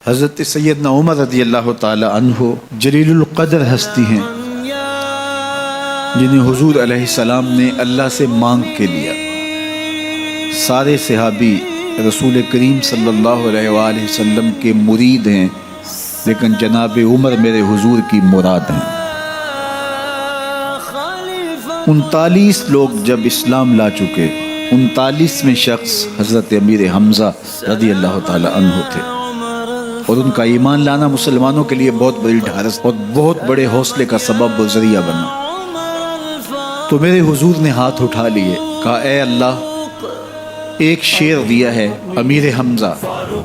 حضرت سیدنا عمر رضی اللہ تعالی عنہ جلیل القدر ہستی ہیں جنہیں حضور علیہ السلام نے اللہ سے مانگ کے لیا۔ سارے صحابی رسول کریم صلی اللہ علیہ وآلہ وسلم کے مرید ہیں، لیکن جناب عمر میرے حضور کی مراد ہیں۔ 39 لوگ جب اسلام لا چکے، 39ویں شخص حضرت امیر حمزہ رضی اللہ تعالی عنہ تھے، اور ان کا ایمان لانا مسلمانوں کے لیے بہت بڑی ڈھارس اور بہت بڑے حوصلے کا سبب و ذریعہ بنا۔ تو میرے حضور نے ہاتھ اٹھا لیے، کہا اے اللہ، ایک شیر دیا ہے امیر حمزہ،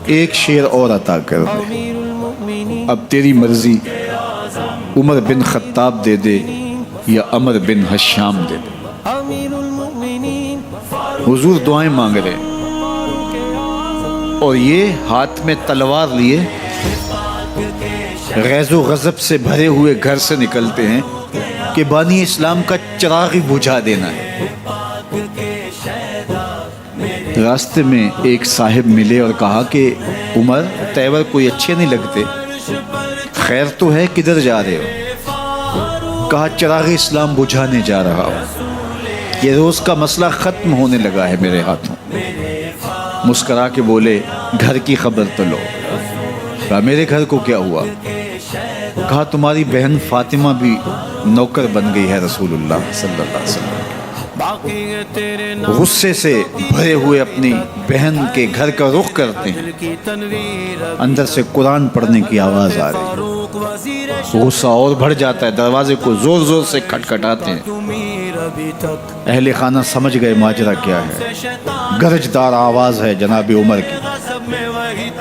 ایک شیر اور عطا کر دے، اب تیری مرضی، عمر بن خطاب دے دے یا عمر بن حشام دے دے۔ حضور دعائیں مانگ رہے اور یہ ہاتھ میں تلوار لیے غیظ و غضب سے بھرے ہوئے گھر سے نکلتے ہیں کہ بانی اسلام کا چراغ ہی بجھا دینا ہے۔ راستے میں ایک صاحب ملے اور کہا کہ عمر، تیور کوئی اچھے نہیں لگتے، خیر تو ہے، کدھر جا رہے ہو؟ کہا چراغ اسلام بجھانے جا رہا ہوں، یہ روز کا مسئلہ ختم ہونے لگا ہے میرے ہاتھوں۔ مسکرا کے بولے گھر کی خبر تو لو۔ کہا میرے گھر کو کیا ہوا؟ کہا تمہاری بہن فاطمہ بھی نوکر بن گئی ہے رسول اللہ صلی اللہ علیہ وسلم۔ غصے سے بھرے ہوئے اپنی بہن کے گھر کا رخ کرتے ہیں، اندر سے قرآن پڑھنے کی آواز آ رہی، غصہ اور بڑھ جاتا ہے، دروازے کو زور زور سے کھٹکھٹاتے ہیں۔ اہل خانہ سمجھ گئے ماجرا کیا ہے، گرجدار آواز ہے جناب عمر کی،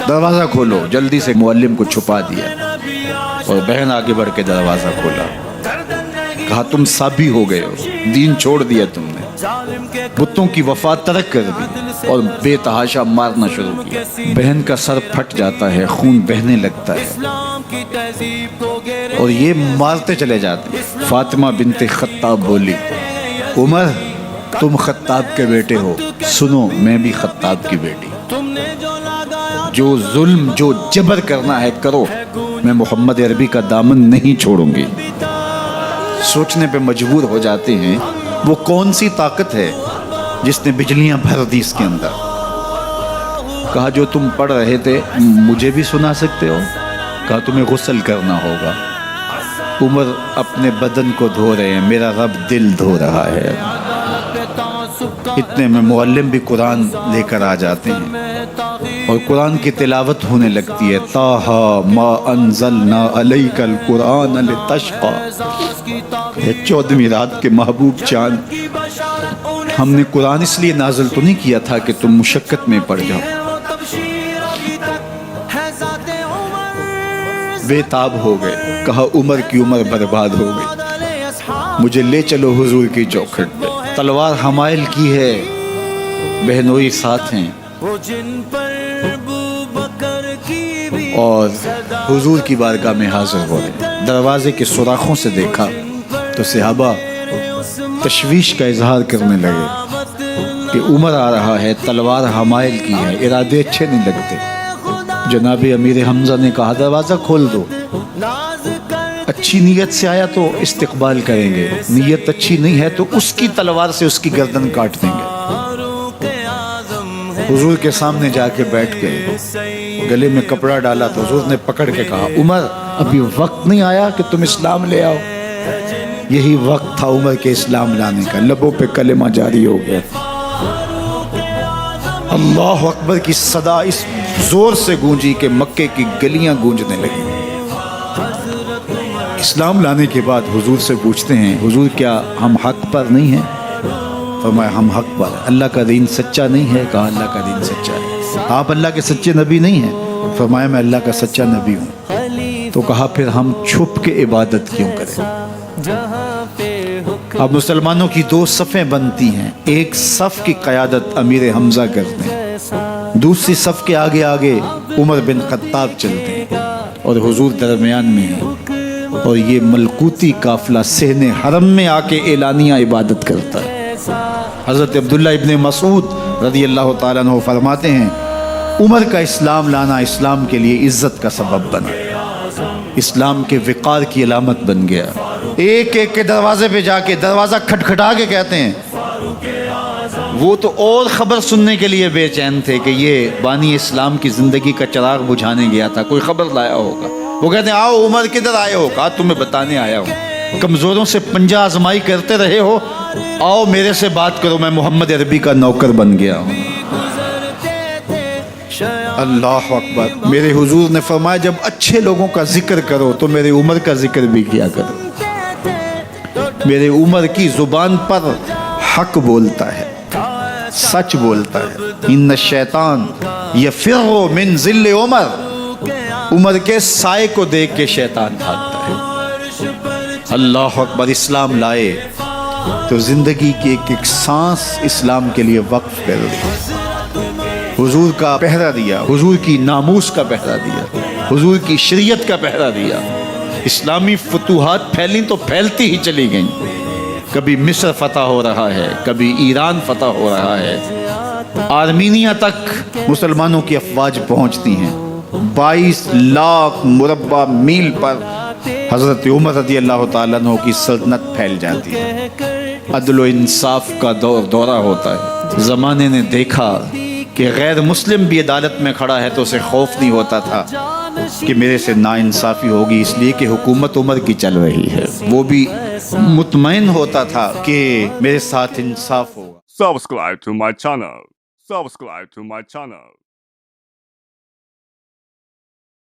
دروازہ کھولو۔ جلدی سے معلم کو چھپا دیا اور بہن آگے بڑھ کے دروازہ کھولا۔ کہا تم سابی ہو گئے ہو، دین چھوڑ دیا تم نے، بتوں کی وفا ترک کر دی اور بے تحاشا مارنا شروع کیا۔ بہن کا سر پھٹ جاتا ہے، خون بہنے لگتا ہے اور یہ مارتے چلے جاتے ہیں۔ فاطمہ بنت خطاب بولی عمر تم خطاب کے بیٹے ہو، سنو میں بھی خطاب کی بیٹی، جو ظلم جو جبر کرنا ہے کرو، میں محمد عربی کا دامن نہیں چھوڑوں گی۔ سوچنے پہ مجبور ہو جاتے ہیں وہ کون سی طاقت ہے جس نے بجلیاں بھر دی اس کے اندر۔ کہا جو تم پڑھ رہے تھے مجھے بھی سنا سکتے ہو؟ کہا تمہیں غسل کرنا ہوگا۔ عمر اپنے بدن کو دھو رہے ہیں، میرا رب دل دھو رہا ہے۔ اتنے میں معلم بھی قرآن لے کر آ جاتے ہیں اور قرآن کی تلاوت ہونے لگتی ہے۔ طٰہٰ ما انزلنا علیک القرآن لتشقیٰ، 14ویں رات کے محبوب چاند، ہم نے قرآن اس لیے نازل تو نہیں کیا تھا کہ تم مشقت میں پڑ جاؤ۔ بے تاب ہو گئے، کہا عمر کی عمر برباد ہو گئی، مجھے لے چلو حضور کی چوکھٹ پہ، تلوار حمائل کی ہے، بہنوئی ساتھ ہیں، اور حضور کی بارگاہ میں حاضر ہو رہے۔ دروازے کے سوراخوں سے دیکھا تو صحابہ تشویش کا اظہار کرنے لگے کہ عمر آ رہا ہے، تلوار حمائل کی ہے، ارادے اچھے نہیں لگتے۔ جناب امیر حمزہ نے کہا دروازہ کھول دو، اچھی نیت سے آیا تو استقبال کریں گے، نیت اچھی نہیں ہے تو اس کی تلوار سے اس کی گردن کاٹ دیں گے۔ حضور کے سامنے جا کے بیٹھ گئے، گلے میں کپڑا ڈالا تو حضور نے پکڑ کے کہا عمر ابھی وقت نہیں آیا کہ تم اسلام لے آؤ؟ یہی وقت تھا عمر کے اسلام لانے کا، لبوں پہ کلمہ جاری ہو گیا۔ اللہ اکبر کی صدا اس زور سے گونجی کہ مکے کی گلیاں گونجنے لگی۔ اسلام لانے کے بعد حضور سے پوچھتے ہیں حضور کیا ہم حق پر نہیں ہیں؟ فرمایا ہم حق پر ہیں۔ اللہ کا دین سچا نہیں ہے؟ کہا اللہ کا دین سچا ہے۔ آپ اللہ کے سچے نبی نہیں ہیں؟ فرمایا میں اللہ کا سچا نبی ہوں۔ تو کہا پھر ہم چھپ کے عبادت کیوں کریں؟ اب مسلمانوں کی 2 صفیں بنتی ہیں، ایک صف کی قیادت امیر حمزہ کرتے ہیں، دوسری صف کے آگے آگے عمر بن خطاب چلتے ہیں اور حضور درمیان میں ہیں، اور یہ ملکوتی قافلہ صحن حرم میں آ کے اعلانیہ عبادت کرتا ہے۔ حضرت عبداللہ ابن مسعود رضی اللہ تعالیٰ عنہ فرماتے ہیں عمر کا اسلام لانا اسلام کے لیے عزت کا سبب بنا، اسلام کے وقار کی علامت بن گیا۔ ایک ایک کے دروازے پہ جا کے دروازہ کھٹکھٹا کے کہتے ہیں، وہ تو اور خبر سننے کے لیے بے چین تھے کہ یہ بانی اسلام کی زندگی کا چراغ بجھانے گیا تھا، کوئی خبر لایا ہوگا۔ وہ کہتے ہیں آؤ عمر کدھر آئے ہو؟ کہا تمہیں بتانے آیا ہوں، کمزوروں سے پنجہ آزمائی کرتے رہے ہو، آؤ میرے سے بات کرو، میں محمد عربی کا نوکر بن گیا ہوں۔ اللہ اکبر۔ میرے حضور نے فرمایا جب اچھے لوگوں کا ذکر کرو تو میرے عمر کا ذکر بھی کیا کرو۔ میرے عمر کی زبان پر حق بولتا ہے، سچ بولتا ہے۔ ان الشیطان یفر من ظل عمر، عمر کے سائے کو دیکھ کے شیطان بھاگتا ہے۔ اللہ اکبر۔ اسلام لائے تو زندگی کی ایک ایک سانس اسلام کے لیے وقف کر دی، حضور کا پہرا دیا، حضور کی ناموس کا پہرا دیا، حضور کی شریعت کا پہرا دیا۔ اسلامی فتوحات پھیلیں تو پھیلتی ہی چلی گئیں، کبھی مصر فتح ہو رہا ہے، کبھی ایران فتح ہو رہا ہے، آرمینیا تک مسلمانوں کی افواج پہنچتی ہیں۔ 22 لاکھ مربع میل پر حضرت عمر رضی اللہ تعالیٰ عنہ کی سلطنت پھیل جاتی ہے۔ عدل و انصاف کا دورہ ہوتا ہے۔ زمانے نے دیکھا کہ غیر مسلم بھی عدالت میں کھڑا ہے تو اسے خوف نہیں ہوتا تھا کہ میرے سے ناانصافی ہوگی، اس لیے کہ حکومت عمر کی چل رہی ہے، وہ بھی مطمئن ہوتا تھا کہ میرے ساتھ انصاف ہوگا۔ Subscribe to my channel. Subscribe to my channel.